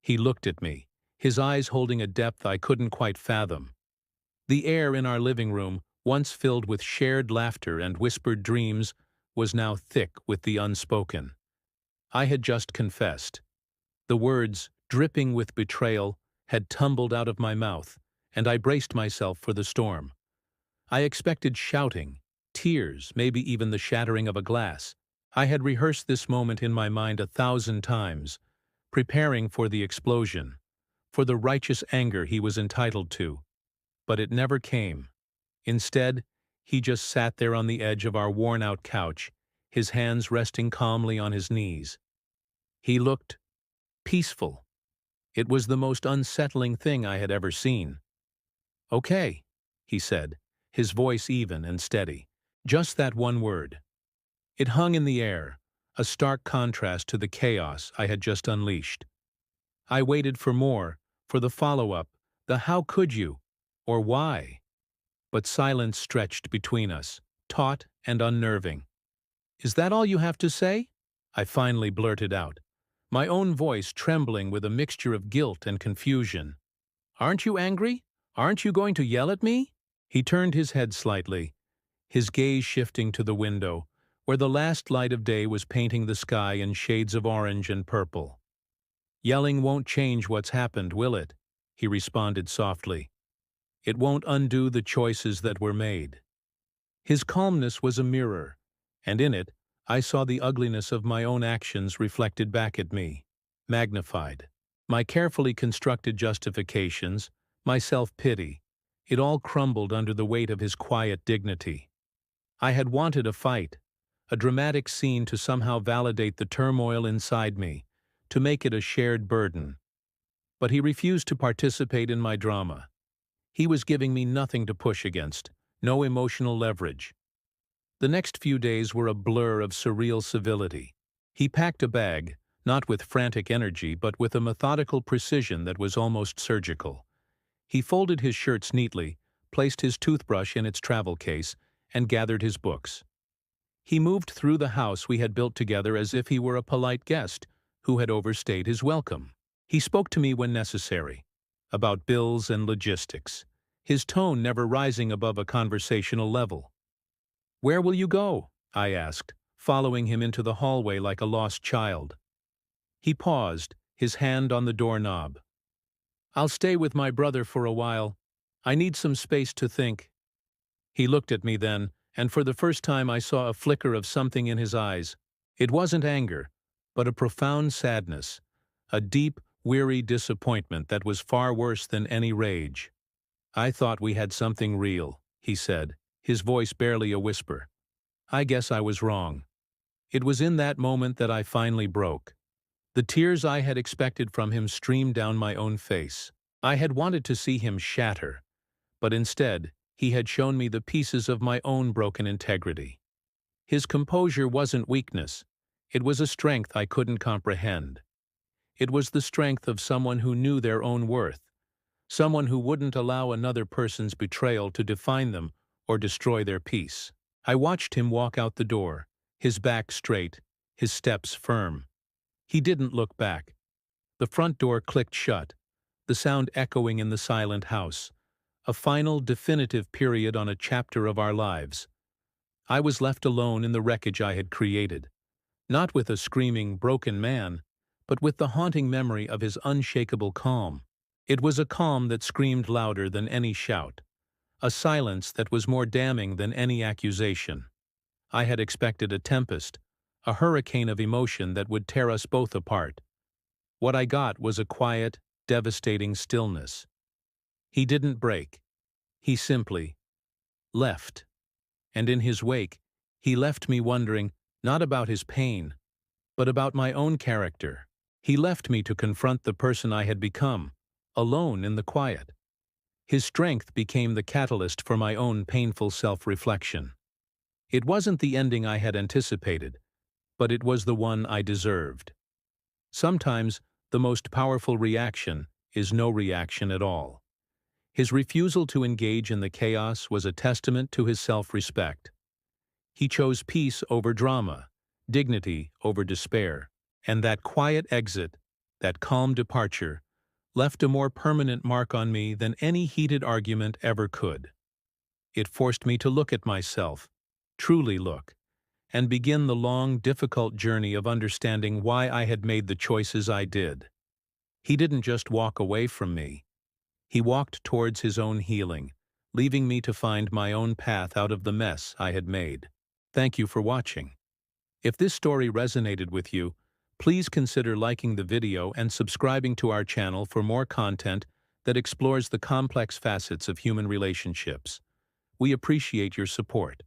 He looked at me, his eyes holding a depth I couldn't quite fathom. The air in our living room, once filled with shared laughter and whispered dreams, was now thick with the unspoken. I had just confessed. The words, dripping with betrayal, had tumbled out of my mouth, and I braced myself for the storm. I expected shouting, tears, maybe even the shattering of a glass. I had rehearsed this moment in my mind 1,000 times, preparing for the explosion, for the righteous anger he was entitled to. But it never came. Instead, he just sat there on the edge of our worn-out couch, his hands resting calmly on his knees. He looked peaceful. It was the most unsettling thing I had ever seen. "Okay," he said, his voice even and steady. Just that one word. It hung in the air, a stark contrast to the chaos I had just unleashed. I waited for more, for the follow-up, the "how could you?" or "why?" But silence stretched between us, taut and unnerving. "Is that all you have to say?" I finally blurted out, my own voice trembling with a mixture of guilt and confusion. "Aren't you angry? Aren't you going to yell at me?" He turned his head slightly, his gaze shifting to the window, where the last light of day was painting the sky in shades of orange and purple. "Yelling won't change what's happened, will it?" he responded softly. "It won't undo the choices that were made." His calmness was a mirror, and in it I saw the ugliness of my own actions reflected back at me, magnified. My carefully constructed justifications, my self-pity, it all crumbled under the weight of his quiet dignity. I had wanted a fight, a dramatic scene to somehow validate the turmoil inside me, to make it a shared burden. But he refused to participate in my drama. He was giving me nothing to push against, no emotional leverage. The next few days were a blur of surreal civility. He packed a bag, not with frantic energy but with a methodical precision that was almost surgical. He folded his shirts neatly, placed his toothbrush in its travel case, and gathered his books. He moved through the house we had built together as if he were a polite guest who had overstayed his welcome. He spoke to me when necessary, about bills and logistics, his tone never rising above a conversational level. "Where will you go?" I asked, following him into the hallway like a lost child. He paused, his hand on the doorknob. "I'll stay with my brother for a while. I need some space to think." He looked at me then, and for the first time I saw a flicker of something in his eyes. It wasn't anger, but a profound sadness, a deep, weary disappointment that was far worse than any rage. "I thought we had something real," he said, his voice barely a whisper. "I guess I was wrong." It was in that moment that I finally broke. The tears I had expected from him streamed down my own face. I had wanted to see him shatter, but instead, he had shown me the pieces of my own broken integrity. His composure wasn't weakness. It was a strength I couldn't comprehend. It was the strength of someone who knew their own worth, someone who wouldn't allow another person's betrayal to define them or destroy their peace. I watched him walk out the door, his back straight, his steps firm. He didn't look back. The front door clicked shut, the sound echoing in the silent house, a final, definitive period on a chapter of our lives. I was left alone in the wreckage I had created, not with a screaming, broken man, but with the haunting memory of his unshakable calm. It was a calm that screamed louder than any shout, a silence that was more damning than any accusation. I had expected a tempest, a hurricane of emotion that would tear us both apart. What I got was a quiet, devastating stillness. He didn't break. He simply left. And in his wake, he left me wondering, not about his pain, but about my own character. He left me to confront the person I had become, alone in the quiet. His strength became the catalyst for my own painful self-reflection. It wasn't the ending I had anticipated, but it was the one I deserved. Sometimes, the most powerful reaction is no reaction at all. His refusal to engage in the chaos was a testament to his self-respect. He chose peace over drama, dignity over despair, and that quiet exit, that calm departure, left a more permanent mark on me than any heated argument ever could. It forced me to look at myself, truly look, and begin the long, difficult journey of understanding why I had made the choices I did. He didn't just walk away from me. He walked towards his own healing, leaving me to find my own path out of the mess I had made. Thank you for watching. If this story resonated with you, please consider liking the video and subscribing to our channel for more content that explores the complex facets of human relationships. We appreciate your support.